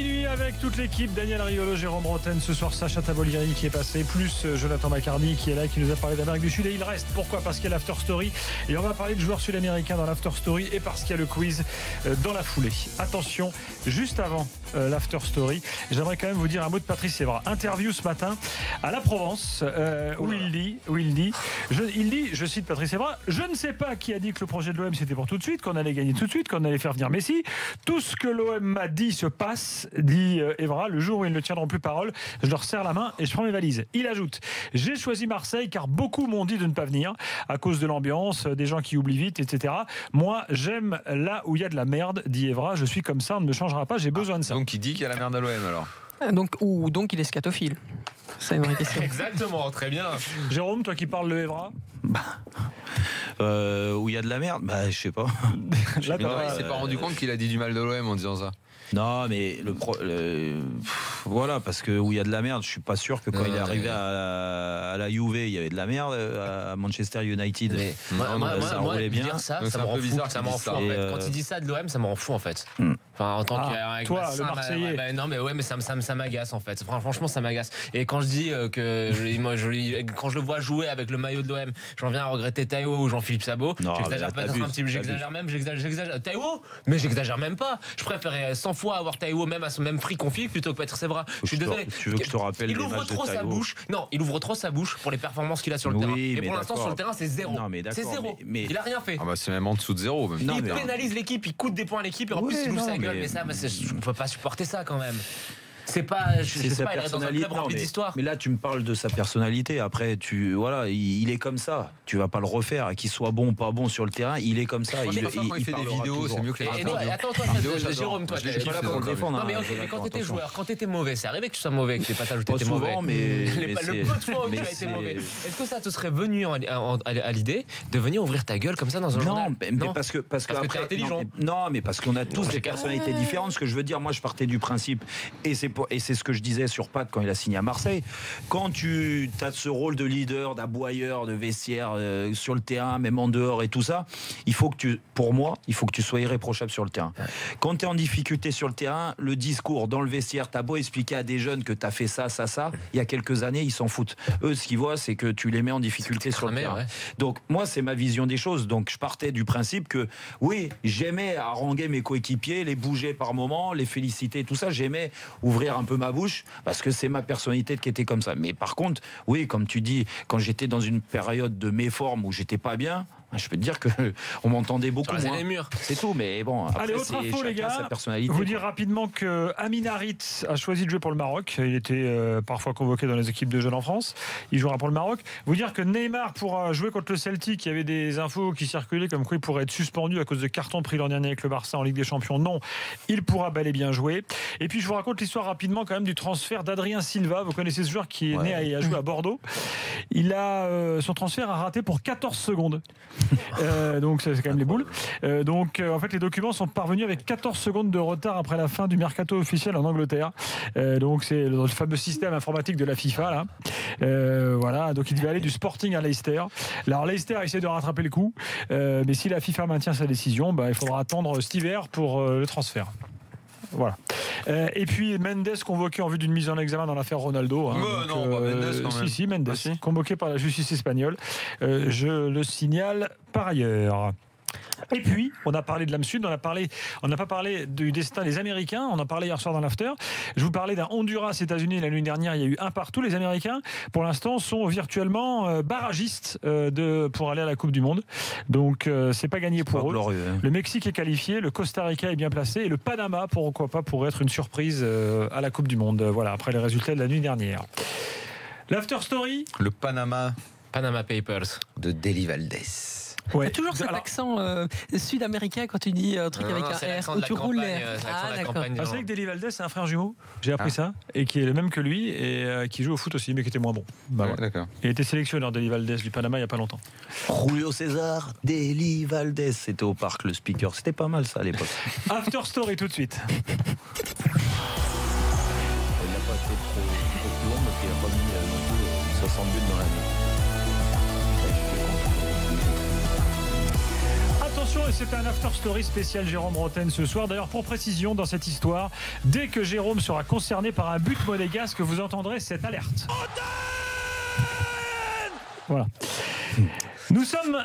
minuit avec toute l'équipe. Daniel Riolo, Jérôme Bretagne, ce soir Sacha Tavolieri qui est passé, plus Jonathan McCartney qui est là, qui nous a parlé d'Amérique du Sud. Et il reste, pourquoi ? Parce qu'il y a l'After Story. Et on va parler de joueurs sud-américains dans l'After Story et parce qu'il y a le quiz dans la foulée. Attention, juste avant l'After Story, j'aimerais quand même vous dire un mot de Patrice Evra. Interview ce matin à la Provence où il dit, je cite Patrice Evra, je ne sais pas qui a dit que le projet de l'OM c'était pour tout de suite, qu'on allait gagner tout de suite, qu'on allait faire venir Messi. Tout ce que l'OM m'a dit se passe, dit Evra. Le jour où ils ne tiendront plus parole, je leur serre la main et je prends mes valises. Il ajoute, j'ai choisi Marseille car beaucoup m'ont dit de ne pas venir à cause de l'ambiance, des gens qui oublient vite, etc. Moi, j'aime là où il y a de la merde, dit Evra. Je suis comme ça, on ne me changera pas, j'ai besoin de ça. Donc il dit qu'il y a la merde à l'OM alors. Donc il est scatophile. C'est une vraie question. Exactement, très bien. Jérôme, toi qui parles le Evra, où il y a de la merde, je sais pas. là, Il s'est pas rendu compte qu'il a dit du mal de l'OM en disant ça. Non, mais voilà, parce que où il y a de la merde, je suis pas sûr que quand il est arrivé à la Juve, il y avait de la merde. À Manchester United, ça roulait bien. Ça c'est me un rend peu fou. bizarre. Ça me rend fou en fait. Quand il dit ça de l'OM, ça me rend fou en fait. Enfin, en tant que toi, le Marseillais. non, mais ouais, mais ça m'agace en fait. Franchement, ça m'agace. Et quand je dis que quand je le vois jouer avec le maillot de l'OM, j'en viens à regretter Taïwo ou Jean-Philippe Sabot. J'exagère peut-être un petit peu. J'exagère même. J'exagère. Taïwo, mais j'exagère même pas. Je préférais 100 fois avoir Taïwo même à son même prix config plutôt que Patrice Evra. Je suis désolé. Tu veux que je te rappelle il les ouvre matchs de trop sa Taïwo. bouche. Non, il ouvre trop sa bouche pour les performances qu'il a sur le terrain. Et pour l'instant, sur le terrain, c'est zéro. C'est zéro. Il a rien fait. Ah bah c'est même en dessous de zéro. Même. Il pénalise l'équipe, il coûte des points à l'équipe et en plus il ouvre sa gueule. Mais ça, je ne peux pas supporter ça quand même. C'est pas, je sais pas, il est dans un club rempli d'histoire. Mais là, tu me parles de sa personnalité. Après, il est comme ça. Tu vas pas le refaire. Qu'il soit bon ou pas bon sur le terrain, il est comme ça. Quand il fait des vidéos, c'est mieux que les vidéos. Attends, toi, Jérôme, toi, je suis pas là pour le défendre. Non, mais quand t'étais joueur, quand t'étais mauvais, c'est arrivé que tu sois mauvais, que tes passages où t'étais mauvais. Mais le peu de fois où tu as été mauvais. Est-ce que ça te serait venu à l'idée de venir ouvrir ta gueule comme ça dans un journal ? Non, parce que t'es intelligent. Non, mais parce qu'on a tous des personnalités différentes. Ce que je veux dire, moi, je partais du principe, et c'est ce que je disais sur Pat quand il a signé à Marseille. Quand tu as ce rôle de leader, d'aboyeur, de vestiaire sur le terrain, même en dehors et tout ça, pour moi, il faut que tu sois irréprochable sur le terrain. Quand tu es en difficulté sur le terrain, le discours dans le vestiaire, tu as beau expliquer à des jeunes que tu as fait ça, il y a quelques années, ils s'en foutent. Eux, ce qu'ils voient, c'est que tu les mets en difficulté sur le terrain. Ouais. Donc, moi, c'est ma vision des choses. Donc, je partais du principe que, oui, j'aimais haranguer mes coéquipiers, les bouger par moments, les féliciter, tout ça. J'aimais ouvrir un peu ma bouche parce que c'est ma personnalité qui était comme ça. Mais par contre, oui, comme tu dis, quand j'étais dans une période de méforme où j'étais pas bien, je peux te dire qu'on m'entendait beaucoup moins. Les murs. C'est tout, mais bon, après, allez, autre info, les gars, sa personnalité. Vous dire rapidement que Amin Harit a choisi de jouer pour le Maroc. Il était parfois convoqué dans les équipes de jeunes en France. Il jouera pour le Maroc. Vous dire que Neymar pourra jouer contre le Celtic. Il y avait des infos qui circulaient comme quoi il pourrait être suspendu à cause de cartons pris l'an dernier avec le Barça en Ligue des Champions. Non, il pourra bel et bien jouer. Et puis je vous raconte l'histoire rapidement quand même du transfert d'Adrien Silva. Vous connaissez ce joueur qui est né et a joué à Bordeaux. Son transfert a raté pour 14 secondes. Donc c'est quand même les boules. En fait les documents sont parvenus avec 14 secondes de retard après la fin du mercato officiel en Angleterre. Donc c'est le fameux système informatique de la FIFA là. Voilà, donc il devait aller du Sporting à Leicester. Alors Leicester essaie de rattraper le coup, mais si la FIFA maintient sa décision, il faudra attendre cet hiver pour le transfert. Voilà. Et puis Mendes convoqué en vue d'une mise en examen dans l'affaire Ronaldo. Mendes quand même. Si, Mendes, convoqué par la justice espagnole. Je le signale par ailleurs. Et puis, on a parlé de l'âme sud, on n'a pas parlé du destin des Américains, on en parlait hier soir dans l'after. Je vous parlais d'un Honduras-États-Unis la nuit dernière, il y a eu un partout. Les Américains, pour l'instant, sont virtuellement barragistes pour aller à la Coupe du Monde. Donc, c'est pas gagné pour eux. Glorieux, hein. Le Mexique est qualifié, le Costa Rica est bien placé et le Panama, pourquoi pas, pourrait être une surprise à la Coupe du Monde. Voilà, après les résultats de la nuit dernière. L'after story. Le Panama Papers de Deli Valdés. Ouais. T'as toujours cet accent sud-américain quand tu dis un truc avec un R où tu roules les... d'accord. Vous savez que Deli Valdés, c'est un frère jumeau. J'ai appris ça. Et qui est le même que lui et qui joue au foot aussi, mais qui était moins bon. D'accord. Il était sélectionneur Deli Valdés du Panama il n'y a pas longtemps. Julio César, Deli Valdés. C'était au parc, le speaker. C'était pas mal ça à l'époque. After Story tout de suite. Il n'a pas été trop long, mais il n'a pas mis non plus 60 buts dans l'année. Attention, c'est un after story spécial Jérôme Rotten ce soir. D'ailleurs, pour précision dans cette histoire, dès que Jérôme sera concerné par un but monégasque, vous entendrez cette alerte. Voilà. Nous sommes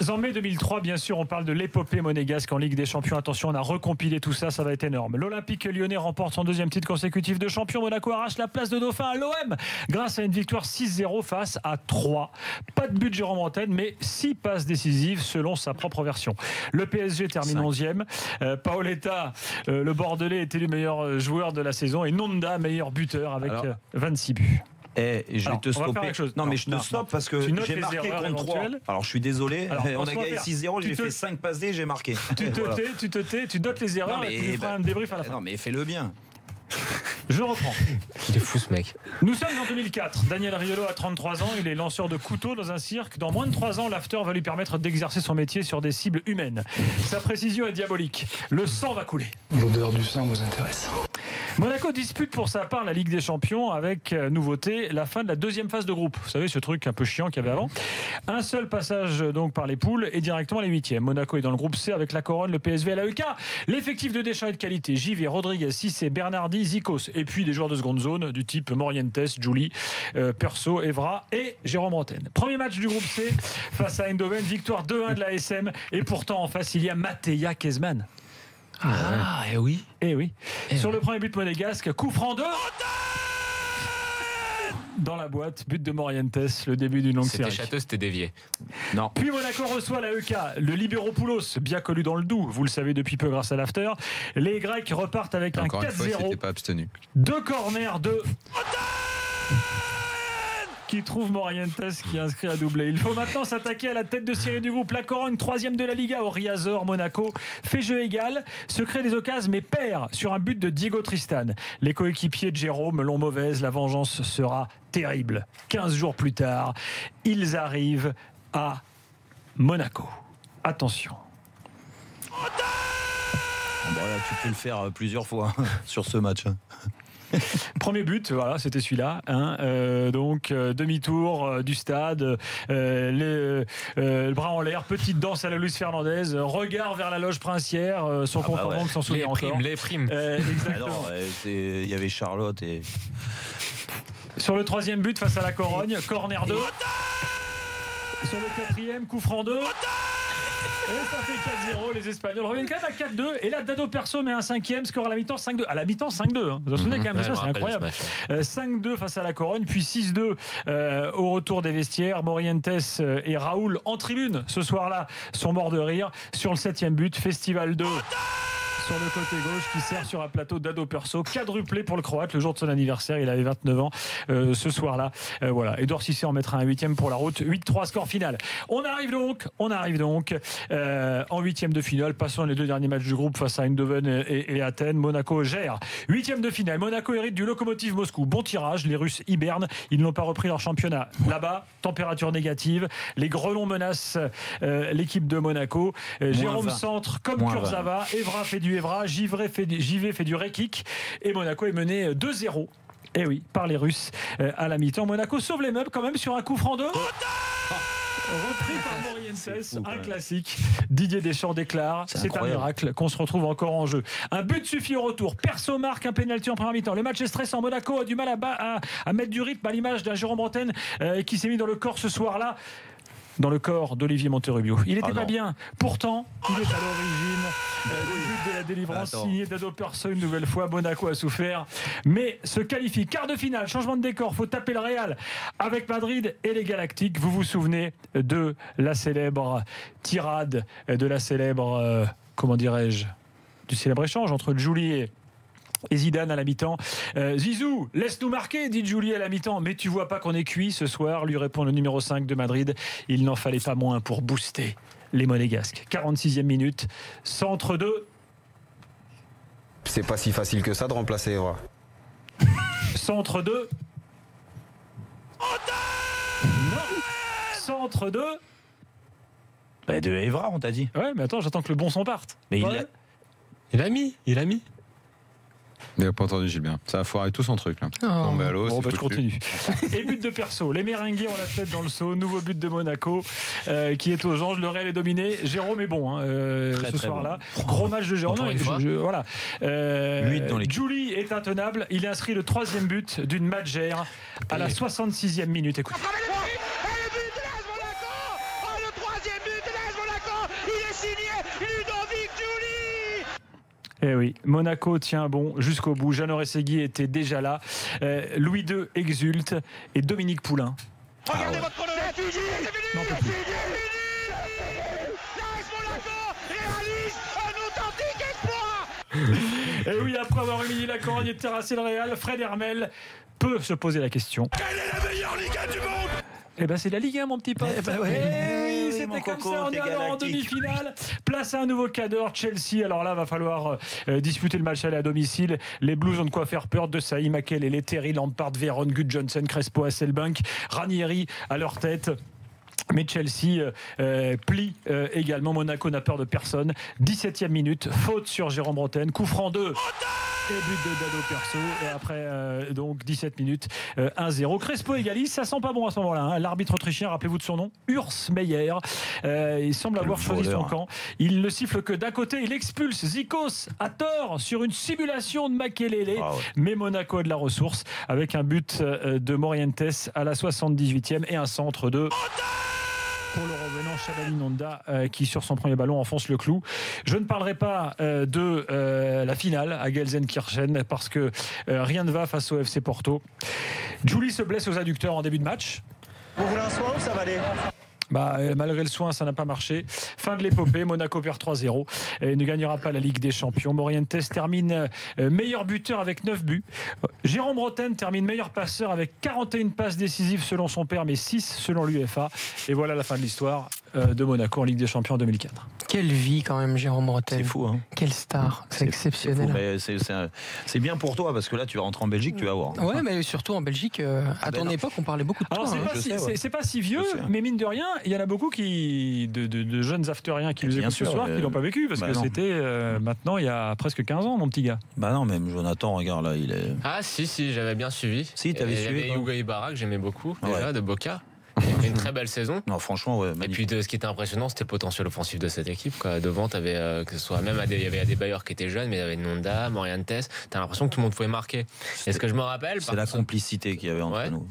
en mai 2003, bien sûr, on parle de l'épopée monégasque en Ligue des Champions. Attention, on a recompilé tout ça, ça va être énorme. L'Olympique lyonnais remporte son deuxième titre consécutif de champion. Monaco arrache la place de dauphin à l'OM grâce à une victoire 6-0 face à 3. Pas de but de Jérôme Rotten, mais 6 passes décisives selon sa propre version. Le PSG termine 11e. Paoletta, le Bordelais, est élu meilleur joueur de la saison et Nonda, meilleur buteur avec 26 buts. Je vais te stopper. Non, mais je te stoppe parce que j'ai marqué contre 3. Alors je suis désolé, on a gagné 6-0, j'ai fait 5 passes D, j'ai marqué. Tu te tais, tu notes les erreurs et tu feras un débrief à la fin. Non mais fais-le bien. Je reprends. Il est fou ce mec. Nous sommes en 2004. Daniel Riolo a 33 ans. Il est lanceur de couteau dans un cirque. Dans moins de 3 ans, l'after va lui permettre d'exercer son métier sur des cibles humaines. Sa précision est diabolique. Le sang va couler. L'odeur du sang vous intéresse. Monaco dispute pour sa part la Ligue des Champions avec nouveauté la fin de la deuxième phase de groupe. Vous savez, ce truc un peu chiant qu'il y avait avant. Un seul passage donc par les poules et directement les huitièmes. Monaco est dans le groupe C avec la Corogne, le PSV et la UK. L'effectif de Deschamps est de qualité. Givier, Rodriguez, Cissé, Bernardi, Zikos. Et puis des joueurs de seconde zone du type Morientes, Juli, Perso, Evra et Jérôme Rotten. Premier match du groupe C face à Eindhoven. Victoire 2-1 de la SM. Et pourtant en face il y a Mateja Kezman. Et oui. Sur le premier but monégasque, coup franc 2 dans la boîte, but de Morientes, le début d'une longue série. C'était Château, c'était dévié. Non. Puis Monaco reçoit la EK, le Libéropoulos, bien connu dans le Doubs, vous le savez depuis peu grâce à l'after. Les Grecs repartent avec un 4-0. Pas abstenu. 2 corners de qui trouve Morientes qui inscrit à doubler. Il faut maintenant s'attaquer à la tête de série du groupe. La Corogne, 3e de la Liga au Riazor. Monaco fait jeu égal, se crée des occasions mais perd sur un but de Diego Tristan. Les coéquipiers de Jérôme l'ont mauvaise. La vengeance sera terrible. 15 jours plus tard, ils arrivent à Monaco. Attention. Bon, là, tu peux le faire plusieurs fois sur ce match. Premier but, voilà, c'était celui-là. Donc demi-tour du stade, le bras en l'air, petite danse à la Luis Fernandez, regard vers la loge princière, son compagnon s'en souvient encore. Les primes. Exactement. Il y avait Charlotte et. Sur le troisième but face à la Corogne, corner 2. Sur le quatrième, coup franc 2. Et ça fait 4-0, les Espagnols reviennent quand même à 4-2. Et là, Dado Perso met un 5e, score à la mi-temps 5-2. À la mi-temps 5-2. Vous vous souvenez quand même de ça, c'est incroyable. 5-2 face à la Corogne, puis 6-2 au retour des vestiaires. Morientes et Raoul en tribune ce soir-là sont morts de rire. Sur le 7e but, Festival 2. Sur le côté gauche qui sert sur un plateau Dado Perso, quadruplé pour le Croate le jour de son anniversaire, il avait 29 ans ce soir-là. Voilà. Edouard Cissé en mettra un 8e pour la route. 8-3 score final. On arrive donc en 8e de finale. Passons les 2 derniers matchs du groupe face à Eindhoven et Athènes. Monaco gère. 8e de finale. Monaco hérite du Lokomotiv Moscou. Bon tirage. Les Russes hibernent. Ils n'ont pas repris leur championnat. Là-bas, température négative. Les grelons menacent l'équipe de Monaco. Jérôme centre comme Kurzawa. Evra fait du Evra, JV fait du Rekik et Monaco est mené 2-0. Et oui, par les Russes à la mi-temps. Monaco sauve les meubles quand même sur un coup franc 2. Repris par Morientes, un classique. Didier Deschamps déclare c'est un miracle qu'on se retrouve encore en jeu. Un but suffit au retour. Perso marque un pénalty en première mi-temps. Le match est stressant. Monaco a du mal à mettre du rythme à l'image d'un Jérôme Rotten qui s'est mis dans le corps ce soir-là. Dans le corps d'Olivier Monterrubio. Il n'était pas bien. Pourtant, il est à l'origine du but de la délivrance signé Dado Perso une nouvelle fois. Monaco a souffert, mais se qualifie. Quart de finale, changement de décor. Faut taper le Real avec Madrid et les Galactiques. Vous vous souvenez de la célèbre tirade, de la célèbre, comment dirais-je, du célèbre échange entre Juli et Zidane à la mi-temps. Zizou, laisse-nous marquer, dit Juli à la mi-temps. Mais tu vois pas qu'on est cuit ce soir, lui répond le numéro 5 de Madrid. Il n'en fallait pas moins pour booster les Monégasques. 46e minute, centre 2. C'est pas si facile que ça de remplacer Evra. Centre 2. Non. Centre 2. De Evra, on t'a dit. Ouais, mais attends, j'attends que le bon son parte. Mais ouais. Il a mis. Il n'a pas entendu Gilbert. Ça a foiré tout son truc là. Bon, bah, allô, je continue. Et but de perso. Les Merengues ont la tête dans le seau. Nouveau but de Monaco qui est aux anges. Le Real est dominé. Jérôme est bon ce soir-là. Bon. Gros match de Jérôme. Voilà. Julie est intenable. Il inscrit le 3e but d'une Madjer à la 66e minute. Écoute. Eh oui, Monaco tient bon jusqu'au bout. Jeannot Rességui était déjà là. Louis II exulte et Dominique Poulain. Regardez votre chrono, c'est fini, Monaco réalise un authentique exploit. Et oui, après avoir humilié la Corogne et terrassé le Real, Fred Hermel peut se poser la question. Quelle est la meilleure Ligue 1 du monde? Eh ben c'est la Ligue 1 mon petit pote. C'était comme ça, on est alors en demi-finale. Place à un nouveau cadre, Chelsea. Alors là, va falloir disputer le match aller à domicile. Les Blues ont de quoi faire peur. De Saï, Makelele, Terry, Lampard, Veron, Gudjohnsen, Crespo, Hasselbank, Ranieri à leur tête. Mais Chelsea plie également. Monaco n'a peur de personne. 17e minute, faute sur Jérôme Bretagne, coup franc 2 et but de Dado perso. Et après donc 17 minutes, 1-0. Crespo égalise, ça sent pas bon à ce moment-là. L'arbitre autrichien, rappelez-vous de son nom, Urs Meyer. Il semble avoir choisi son camp. Il ne siffle que d'un côté. Il expulse Zikos à tort sur une simulation de Makelele. Mais Monaco a de la ressource avec un but de Morientes à la 78e et un centre de... pour le revenant Chabani Nonda qui sur son premier ballon enfonce le clou. Je ne parlerai pas de la finale à Gelsenkirchen parce que rien ne va face au FC Porto. Julie se blesse aux adducteurs en début de match. Vous voulez un soin ou ça va aller ? Malgré le soin, ça n'a pas marché. Fin de l'épopée, Monaco perd 3-0 et ne gagnera pas la Ligue des Champions. Morientes termine meilleur buteur avec 9 buts. Jérôme Bretagne termine meilleur passeur avec 41 passes décisives selon son père, mais 6 selon l'UEFA. Et voilà la fin de l'histoire de Monaco en Ligue des Champions en 2004. Quelle vie quand même, Jérôme Bretagne. C'est fou, hein. Quelle star, c'est exceptionnel. C'est bien pour toi parce que là tu vas rentrer en Belgique, tu vas voir. Ouais, mais surtout en Belgique, à ton époque, on parlait beaucoup de toi. Alors c'est pas si vieux, mais mine de rien, il y en a beaucoup de jeunes aftériens qui nous écoutent ce soir qui l'ont pas vécu parce que c'était maintenant il y a presque 15 ans, mon petit gars. Bah non, même Jonathan, regarde là, il est. Ah si, j'avais bien suivi. Si, t'avais suivi. Il y avait Hugo Ibarra que j'aimais beaucoup déjà de Boca. Il a fait une très belle saison. Non, franchement, ouais. Et puis, ce qui était impressionnant, c'était le potentiel offensif de cette équipe, quoi. Devant, t'avais, que ce soit même, il y avait des bailleurs qui étaient jeunes, mais il y avait Nonda, Morientes. T'as l'impression que tout le monde pouvait marquer. Et ce que je me rappelle. C'est la complicité qu'il y avait entre nous.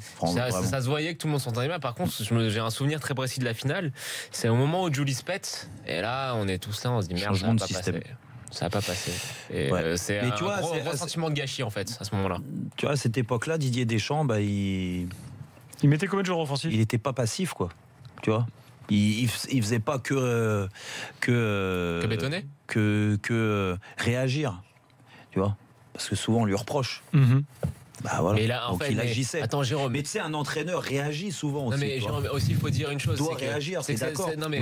Ça se voyait que tout le monde s'entendait bien. Par contre, j'ai un souvenir très précis de la finale. C'est au moment où Julie se pète. Et là, on est tous là, on se dit merde, ça va pas passer. Ça n'a pas passé. Et c'est un gros sentiment de gâchis, en fait, à ce moment-là. Tu vois, à cette époque-là, Didier Deschamps, il mettait combien de joueurs offensifs ? Il n'était pas passif, quoi. Tu vois, il faisait pas que bétonner, que réagir. Tu vois, parce que souvent on lui reproche. Bah voilà. Mais là, donc il agissait. Attends, Jérôme. Mais tu sais, un entraîneur réagit souvent aussi. Non, mais Jérôme, aussi, il faut dire une chose. Il doit réagir, c'est d'accord. Non, mais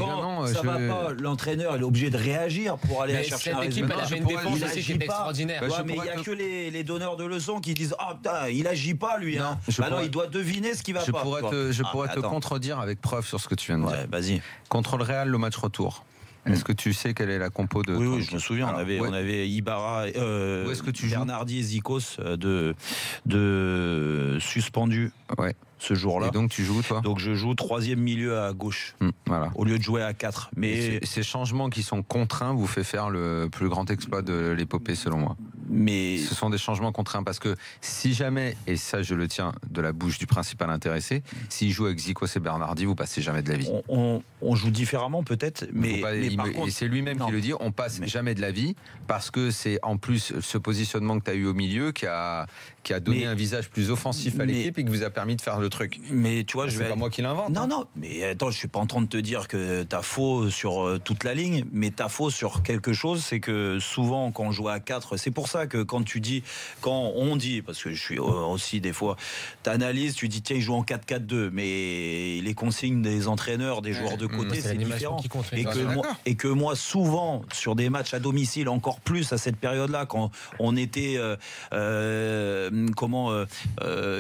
ça va pas. L'entraîneur, il est obligé de réagir pour aller chercher un résultat. Cette équipe, elle avait une défense aussi qui était extraordinaire. Mais il n'y a que les donneurs de leçons qui disent ah putain, il agit pas lui. Non, il doit deviner ce qui va pas. Je pourrais te contredire avec preuve sur ce que tu viens de dire. Vas-y. Contre le Real, le match retour. Est-ce que tu sais quelle est la compo de... Oui, je me souviens. On avait Ibarra, où est-ce que tu Bernardi et Zikos de suspendus. Ouais. Ce jour-là. Et donc tu joues, toi ? Donc je joue 3e milieu à gauche, voilà. Au lieu de jouer à 4. Mais ces changements qui sont contraints vous fait faire le plus grand exploit de l'épopée, selon moi. Mais ce sont des changements contraints parce que si jamais, et ça je le tiens de la bouche du principal intéressé, s'il joue avec Zikos et Bernardi, vous passez jamais de la vie. On joue différemment peut-être, mais par contre, et c'est lui-même qui le dit, on passe jamais de la vie parce que c'est en plus ce positionnement que tu as eu au milieu qui a donné un visage plus offensif à l'équipe et qui vous a permis de faire le truc. Mais tu vois, c'est pas moi qui l'invente. Non, mais attends, je suis pas en train de te dire que t'as faux sur toute la ligne, mais t'as faux sur quelque chose, c'est que souvent quand on joue à 4, c'est pour ça que quand on dit, parce que je suis aussi des fois, t'analyses, tu dis tiens, il joue en 4-4-2, mais les consignes des entraîneurs, des joueurs de côté, c'est différent. Et que moi, souvent, sur des matchs à domicile, encore plus à cette période-là, quand on était,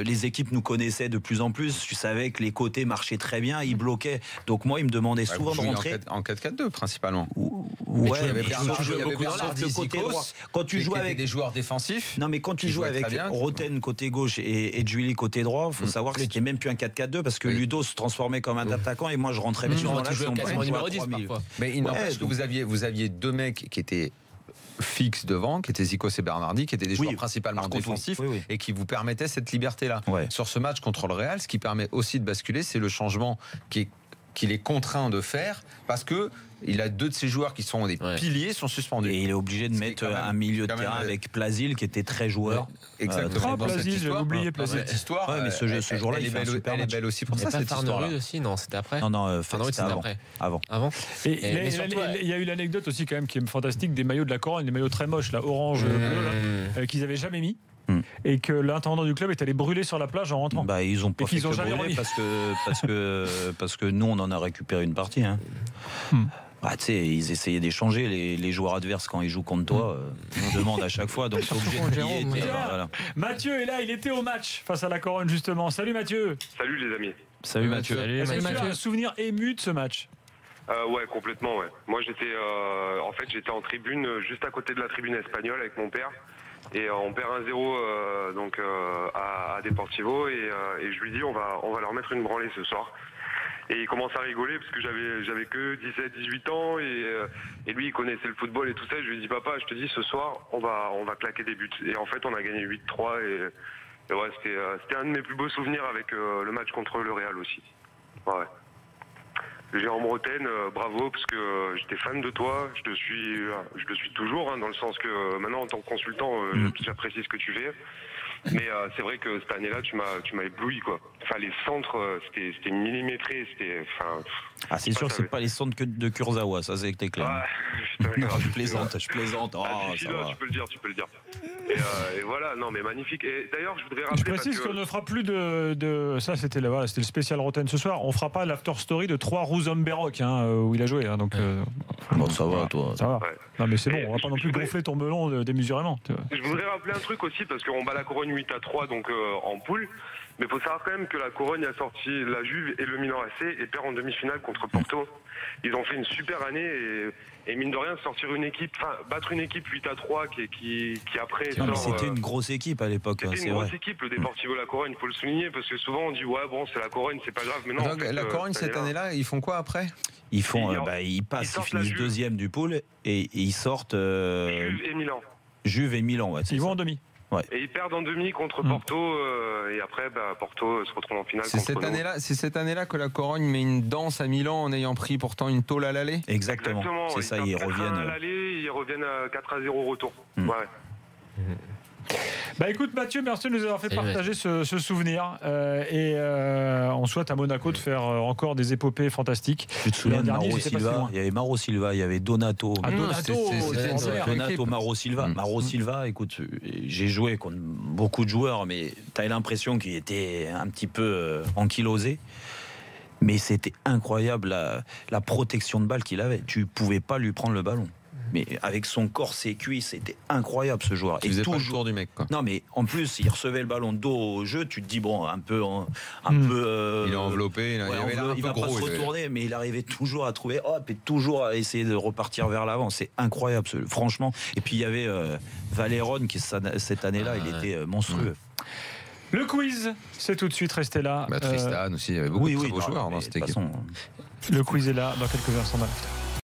les équipes nous connaissaient de plus en plus, je savais que les côtés marchaient très bien, ils bloquaient. Donc moi, ils me demandaient souvent de rentrer. En 4-4-2 principalement. Ouais, il y avait beaucoup Bernard sur le côté droit. Quand tu joues avec des joueurs défensifs. Non, mais quand tu joues avec Roten côté gauche et Julie côté droit, il faut savoir que c'était même plus un 4-4-2 parce que Ludo se transformait comme un attaquant et moi je rentrais bien dans l'axe. Mais il n'empêche que vous aviez deux mecs qui étaient fixe devant, qui était Zico et Bernardi, qui étaient des joueurs principalement défensifs et qui vous permettaient cette liberté-là. Sur ce match contre le Real, ce qui permet aussi de basculer, c'est le changement qu'il est contraint de faire parce que il a deux de ses joueurs qui sont des piliers sont suspendus. Et il est obligé de mettre un milieu de terrain avec Plasil qui était très joueur. Exactement. Plasil, j'ai oublié Plasil. Cette histoire, mais ce jour-là, il est belle aussi pour ça. Cette histoire aussi, non, c'était après. Non, c'était avant. Et il y a eu l'anecdote aussi quand même qui est fantastique des maillots de la Corogne, des maillots très moches, là, orange, bleu, qu'ils n'avaient jamais mis. Et que l'intendant du club est allé brûler sur la plage en rentrant. Ils ont pas fait que brûler parce que nous on en a récupéré une partie. Tu sais, ils essayaient d'échanger les joueurs adverses quand ils jouent contre toi. On demande à chaque fois, donc c'est obligé de plier. Voilà. Mathieu est là, il était au match face à la Corogne justement. Salut Mathieu. Salut les amis. Salut Mathieu. Est-ce que tu as un souvenir ému de ce match? Ouais, complètement. Ouais. Moi j'étais en tribune juste à côté de la tribune espagnole avec mon père. Et on perd 1-0 à Deportivo et je lui dis on va leur mettre une branlée ce soir. Et il commence à rigoler parce que j'avais que 17-18 ans et lui il connaissait le football et tout ça. Je lui dis papa, je te dis ce soir on va claquer des buts. Et en fait on a gagné 8-3 et ouais, c'était un de mes plus beaux souvenirs avec le match contre le Real aussi. Ouais. Jérôme Roten, bravo parce que j'étais fan de toi, je le suis toujours dans le sens que maintenant en tant que consultant j'apprécie ce que tu fais. Mais c'est vrai que cette année-là, tu m'as ébloui quoi. Enfin les centres, c'était millimétré, c'est sûr, c'est pas les centres que de Kurzawa, ça c'est clair. Non, je plaisante. Tu peux le dire. Et voilà, non mais magnifique. Et d'ailleurs, je voudrais rappeler. Je précise qu'on ne fera plus de ça, c'était le spécial Roten ce soir. On fera pas l'after story de 3 Rouzomberok où il a joué. Donc bon, ça va, toi. Ça va. Ouais. Non mais c'est bon, on va pas non plus gonfler ton melon démesurément. Je voudrais rappeler un truc aussi parce qu'on bat la Corogne 8-3 donc en poule. Mais il faut savoir quand même que la Corogne a sorti la Juve et le Milan AC et perd en demi-finale contre Porto. Ils ont fait une super année et mine de rien battre une équipe 8-3 qui après c'était une grosse équipe à l'époque. C'était une grosse équipe, le Deportivo La Corogne, il faut le souligner parce que souvent on dit c'est la Corogne, c'est pas grave. Mais non. Donc, la Corogne cette année-là, ils font quoi après? Ils finissent deuxième du pool et ils sortent Juve et Milan. Ouais, ils vont en demi. Ouais. Et ils perdent en demi contre Porto et après Porto se retrouve en finale. C'est cette année-là que la Corogne met une danse à Milan en ayant pris pourtant une tôle à l'aller. Exactement. C'est ça, ils reviennent à l'aller, ils reviennent à 4-0 au retour. Ouais. Écoute Mathieu, merci de nous avoir fait partager ce souvenir et on souhaite à Monaco de faire encore des épopées fantastiques. Tu te souviens de Mauro Silva? Il y avait Mauro Silva, il y avait Donato. Donato, Mauro Silva. Mauro Silva, écoute, j'ai joué contre beaucoup de joueurs, mais tu as l'impression qu'il était un petit peu ankylosé. Mais c'était incroyable la protection de balle qu'il avait. Tu pouvais pas lui prendre le ballon. Mais avec son corps, ses cuisses, c'était incroyable ce joueur. Il faisait pas le tour du mec, quoi. Non, mais en plus, il recevait le ballon dos au jeu. Tu te dis un peu. Il est enveloppé. Il va pas se retourner, mais il arrivait toujours à trouver. Et toujours à essayer de repartir vers l'avant. C'est incroyable, franchement. Et puis il y avait Valéron qui cette année-là, il était monstrueux. Le quiz, c'est tout de suite. Restez là. Tristan aussi. Il y avait beaucoup de très beaux joueurs dans cette équipe. Le quiz est là dans quelques instants.